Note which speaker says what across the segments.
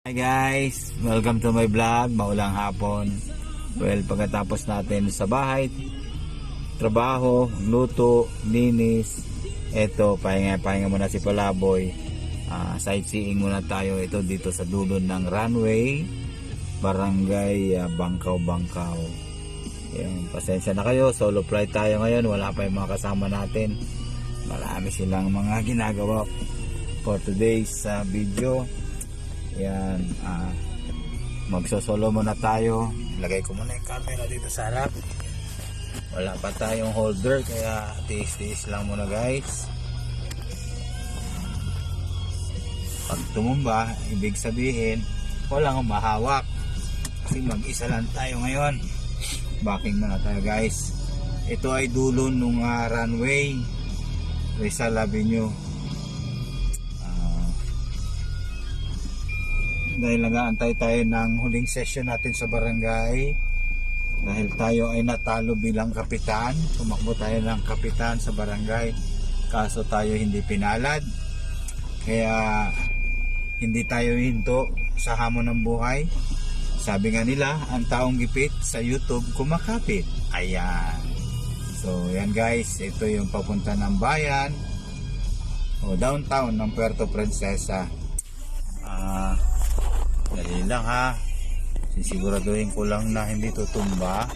Speaker 1: Hi guys, welcome to my vlog. Maulang hapon. Well, pagkatapos natin sa bahay, trabaho, luto, linis, eto, pahinga muna si Palaboy. Sightseeing muna tayo ito dito sa dulo ng runway, barangay Bangkaw. Yung, pasensya na kayo, solo flight tayo ngayon, wala pa yung mga kasama natin. Marami silang mga ginagawa for today's video. Yan, magsosolo muna tayo. Lagay ko muna yung camera dito sa harap. Wala pa tayong holder, kaya tiis-tiis lang muna guys. Pag tumumba, ibig sabihin walang mahawak, kasi mag-isa lang tayo ngayon. Backing muna tayo guys. Ito ay dulo nung runway, Rizal Avenue. Dahil nag-aantay tayo ng huling session natin sa barangay, dahil tayo ay natalo bilang kapitan, tumakbo tayo ng kapitan sa barangay, kaso tayo hindi pinalad, kaya hindi tayo hinto sa hamon ng buhay. Sabi nga nila, ang taong gipit sa YouTube kumakapit. Ayan, so yan guys, ito yung papunta ng bayan o downtown ng Puerto Princesa. Dali lang ha, sisiguraduhin ko lang na hindi tutumba.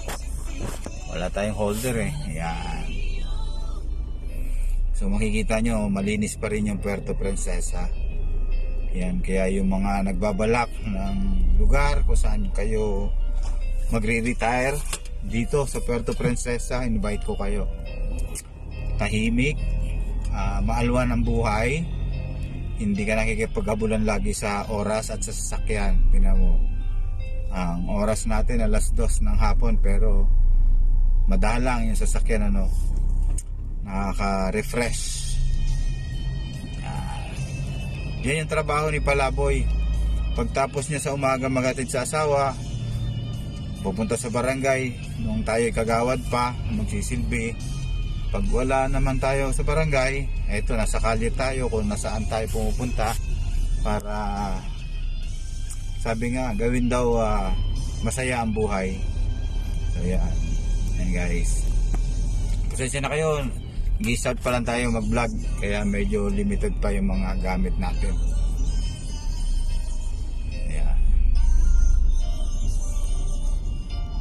Speaker 1: Wala tayong holder Ayan. So makikita nyo, malinis pa rin yung Puerto Princesa. Ayan, kaya yung mga nagbabalak ng lugar kung saan kayo magre-retire dito sa Puerto Princesa, invite ko kayo. Tahimik, maalwan ang buhay. Hindi ka nakikipag-abulan lagi sa oras at sa sasakyan. Tingnan mo, ang oras natin alas 2 ng hapon, pero madalang yung sasakyan, nakaka-refresh. Yan yung trabaho ni Palaboy. Pagtapos niya sa umaga maghatid sa asawa, pupunta sa barangay. Nung tayo kagawad pa, magsisilbi. Pag wala naman tayo sa barangay, eto, nasa kalye tayo kung nasaan tayo pumupunta, para sabi nga, gawin daw masaya ang buhay. So yan guys, pasensya na kayo, nag-start pa lang tayo mag vlog, kaya medyo limited pa yung mga gamit natin. Ayan,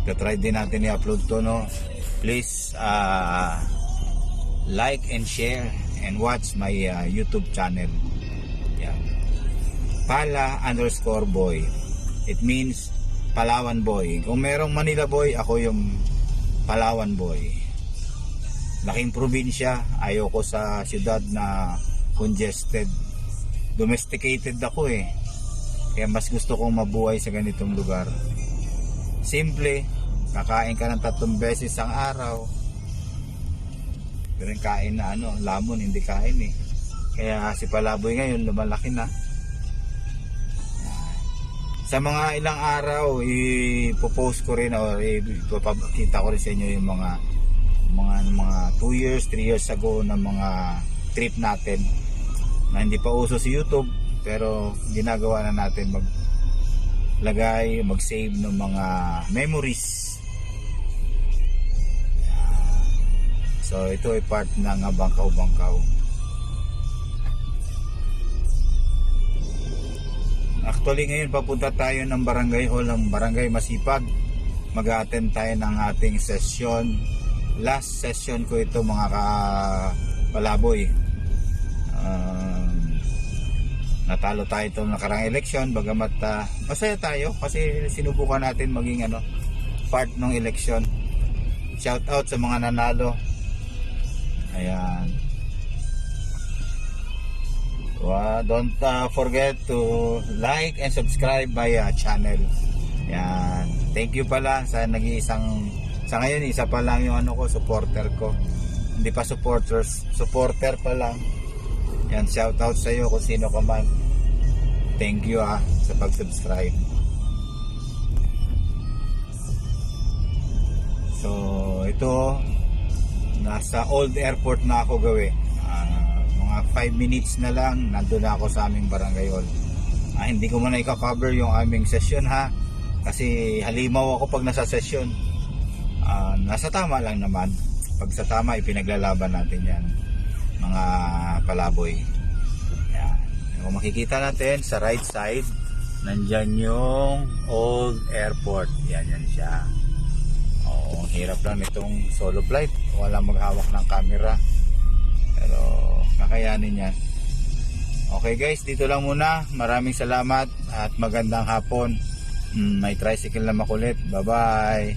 Speaker 1: try din natin i-upload to, please like and share and watch my YouTube channel. Yeah. Pala_boy. It means Palawan boy. Kung merong Manila boy, ako yung Palawan boy. Laking probinsya, ayoko sa syudad na congested. Domesticated ako kaya mas gusto kong mabuhay sa ganitong lugar. Simple, kakain ka ng 3 beses ang araw. Pero kain na lamon, hindi kain Kaya si Palaboy ngayon lumalaki na. Sa mga ilang araw, ipopost ko rin or ipapakita ko rin sa inyo yung mga 2 years, 3 years ago na mga trip natin na hindi pa uso sa YouTube, pero ginagawa na natin, mag-save ng mga memories. So ito ay part ng Bangkaw. Actually ngayon papunta tayo ng barangay hall, ng barangay Masipag. Mag-attend tayo ng ating session. Last session ko ito mga Palaboy. Natalo tayo itong nakarang election, bagamat masaya tayo kasi sinubukan natin maging part ng election. Shout out sa mga nanalo. Ayan. Don't forget to like and subscribe my channel. Ayan. Thank you pala sa sa ngayon isa pa lang yung supporter ko. Hindi pa supporter pa lang. Yan, shout out sa iyo kung sino ka man. Thank you sa pag-subscribe. So ito, nasa Old Airport na ako mga 5 minutes na lang nandun na ako sa aming barangay hall. Hindi ko muna i-cover yung aming session ha, kasi halimaw ako pag nasa session. Nasa tama lang naman. Pag sa tama, ipinaglalaban natin yan, mga palaboy. Yan. Kung makikita natin sa right side, nandyan yung old airport. Yan siya. Oo, hirap lang itong solo flight. Wala maghawak ng camera, pero kakayanin yan. Okay guys, dito lang muna. Maraming salamat at magandang hapon. May tricycle na makulit. Bye bye.